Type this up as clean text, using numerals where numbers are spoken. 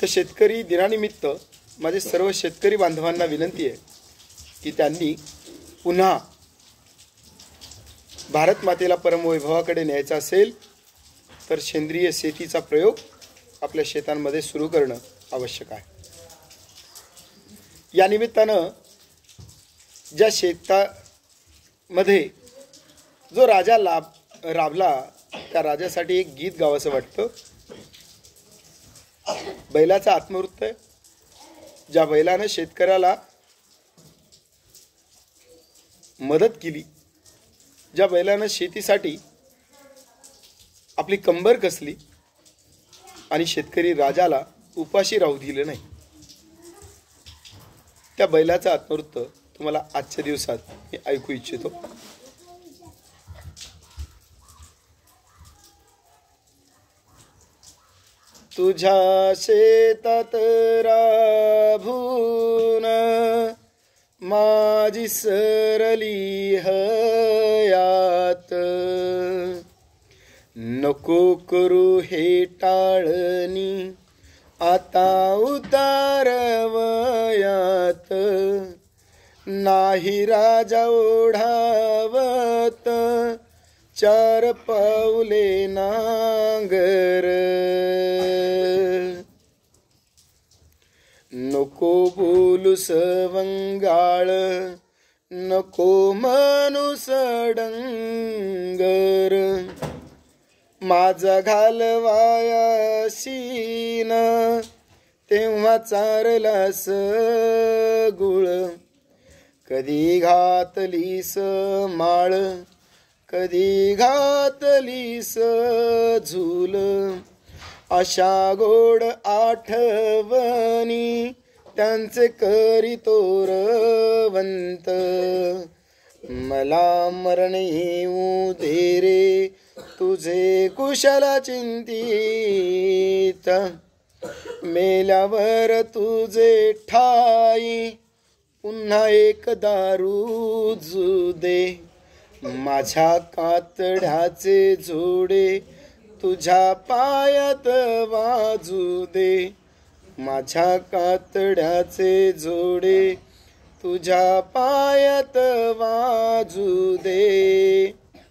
तर शेतकरी दिनानिमित्त माझे सर्व शेतकरी बांधवांना विनंती आहे की त्यांनी पुन्हा भारत मातेला परमवैभवाकडे न्यायचा असेल तर सेंद्रिय शेतीचा प्रयोग आपल्या शेतांमध्ये सुरू करणं आवश्यक आहे। या निमित्तानं ज्या शेतामध्ये जो राजा राबला त्या राजासाठी एक गीत गावंसं वाटतं। बैलाचा आत्मवृत्त आहे। ज्या बैलानं शेतकऱ्याला मदत केली, ज्या बैलानं शेतीसाठी आपली कंबर कसली आणि शेतकरी राजाला उपाशी राहू दिलं नाही, त्या बैलाचा आत्मवृत्त तुम्हाला आजच्या दिवसात मी ऐकू इच्छितो। तुझ्या शेतात राबून माझी सरली हयात, नको करू हे टाळणी आता उतारवयात, नाही राजा ओढावत चार पाऊले नांगर, नको बोलू सवंगाळ नको माणूस डंगर, माझा घालवाया शीन तेव्हा चारलास गुळ, कधी घातलीस माळ कधी घातलीस झूल, अशा गोड आठवणी त्यांचे करीतो रवंत, मला मरण येऊ दे रे तुझे कुशल चिंतित, मेल्यावर तुझे ठाई पुन्हा एक दारू दे, माझ्या कातड्याचे जोडे तुझ्या पायात वाजू दे, माझ्या कातड्याचे जोडे तुझ्या पायात वाजू दे।